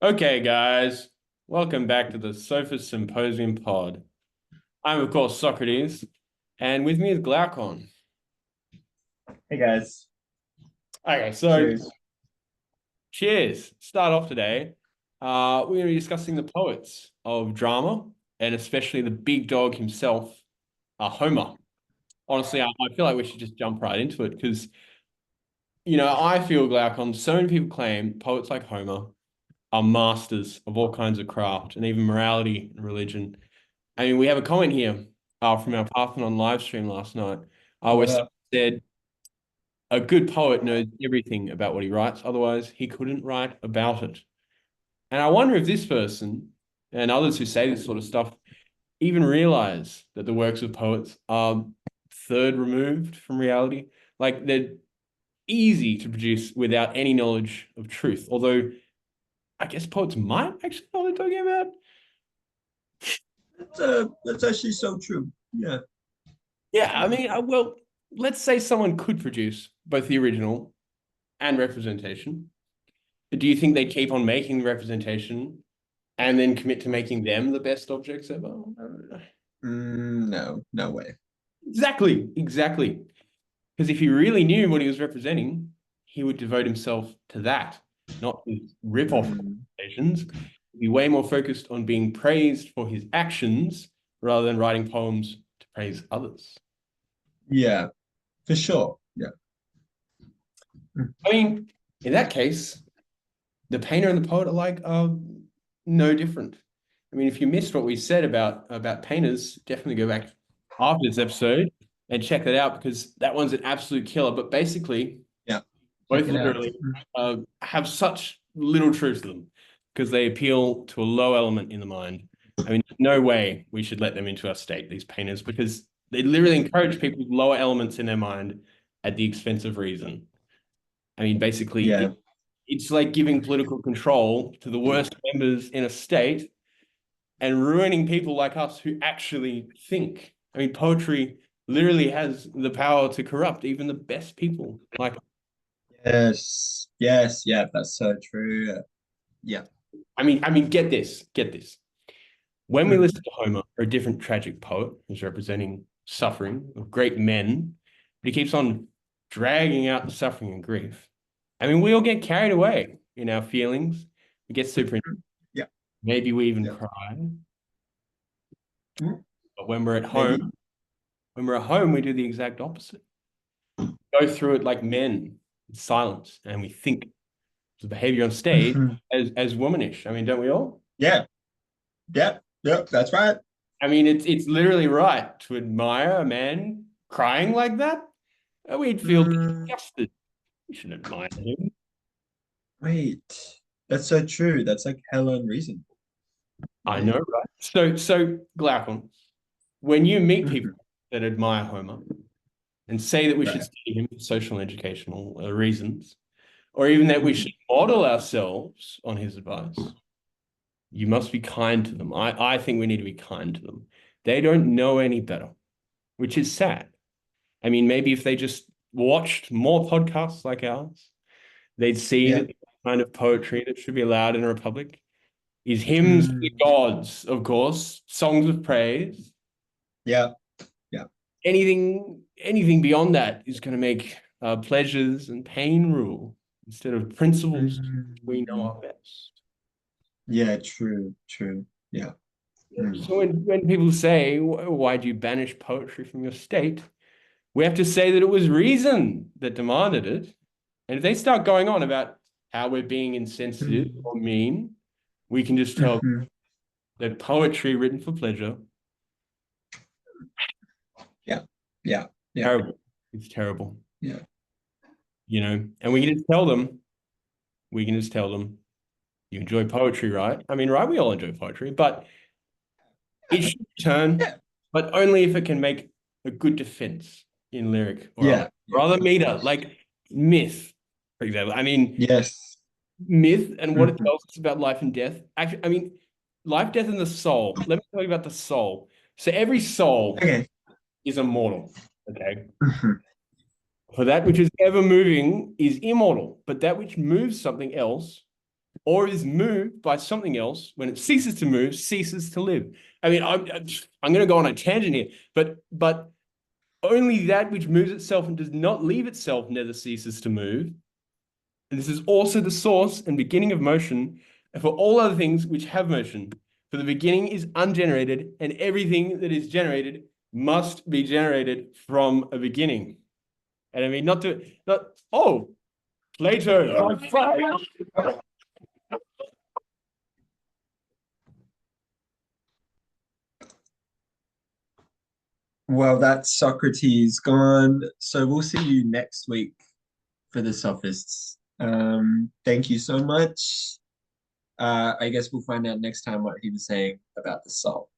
Okay, guys, welcome back to the Sophists Symposium pod. I'm, of course, Socrates, and with me is Glaucon. Hey guys, Okay, so cheers. cheers. Start off today. We're going to be discussing the poets of drama, and especially the big dog himself, Homer. Honestly, I feel like we should just jump right into it because, I feel, Glaucon, so many people claim poets like Homer are masters of all kinds of craft and even morality and religion. I mean, we have a comment here from our Parthenon live stream last night, where What someone up? said, a good poet knows everything about what he writes, otherwise he couldn't write about it. And I wonder if this person and others who say this sort of stuff even realize that the works of poets are third removed from reality. Like they're easy to produce without any knowledge of truth. Although I guess poets might actually know what they're talking about. That's actually so true. Yeah. Yeah, I mean, well, let's say someone could produce both the original and representation. Do you think they keep on making the representation and then commit to making them the best objects ever? I don't know. No, no way. Exactly, exactly. Because if he really knew what he was representing, he would devote himself to that, not his rip-off Mm, representations. He'd be way more focused on being praised for his actions rather than writing poems to praise others. yeah, for sure. Yeah. Mm, I mean, in that case, the painter and the poet alike are no different. I mean, if you missed what we said about painters, definitely go back after this episode and check that out because that one's an absolute killer. But basically, yeah. Check both it out. literally have such little truth to them because they appeal to a low element in the mind. I mean, no way we should let them into our state, these painters, because they literally encourage people with lower elements in their mind at the expense of reason. I mean, basically, Yeah. it's like giving political control to the worst members in a state and ruining people like us who actually think. I mean, poetry literally has the power to corrupt even the best people. Like, Yes. Yes. Yeah. That's so true. Yeah. I mean, get this. When we Mm, listen to Homer, a different tragic poet who's representing suffering of great men, but he keeps on dragging out the suffering and grief. I mean, we all get carried away in our feelings. We get super, mm, yeah. maybe we even Yeah. cry. Mm, But when we're at maybe. home, we do the exact opposite. Go through it like men in silence, and we think the behavior on stage Mhm. as womanish. I mean, don't we all? Yeah. Yeah. Yep. That's right. I mean, it's literally right to admire a man crying like that. We'd feel Mm, disgusted. We should admire him. wait. That's so true. That's like hella unreasonable. I know, Wait. right? So Glaucon, when you meet Mhm. people that admire Homer and say that we should Right. study him for social and educational reasons, or even that we Mhm. should model ourselves on his advice, you must be kind to them. I think we need to be kind to them. They don't know any better, which is sad. I mean, maybe if they just watched more podcasts like ours, they'd see Yeah. that the kind of poetry that should be allowed in a republic is hymns to the Mm, gods, of course, songs of praise. yeah. Yeah. Anything beyond that is going to make pleasures and pain rule instead of principles we know Mm, are best. yeah, true, true. Yeah. Mm. So when people say, why do you banish poetry from your state? We have to say that it was reason that demanded it. And if they start going on about how we're being insensitive Mm. or mean, we can just tell Mhm. that poetry written for pleasure, Yeah. Yeah. Yeah. terrible. It's terrible, Yeah. And we can just tell them, you enjoy poetry, right? I mean, right, we all enjoy poetry, but it should return, Yeah. but only if it can make a good defense in lyric Yeah. or Yes, other of meter, course. like myth, for example. I mean, Yes. myth and what it Mhm. tells us about life and death. Actually, I mean, life, death, and the soul. Let me tell you about the soul. So every soul Okay. is immortal. Okay. Mhm. For that which is ever moving is immortal, but that which moves something else or is moved by something else, when it ceases to move, ceases to live. I mean, I'm going to go on a tangent here, but only that which moves itself and does not leave itself never ceases to move. And this is also the source and beginning of motion, and for all other things which have motion. For the beginning is ungenerated, and everything that is generated must be generated from a beginning. And I mean, oh, Plato. Well, that's Socrates gone. So we'll see you next week for the Sophists. Thank you so much. I guess we'll find out next time what he was saying about the salt.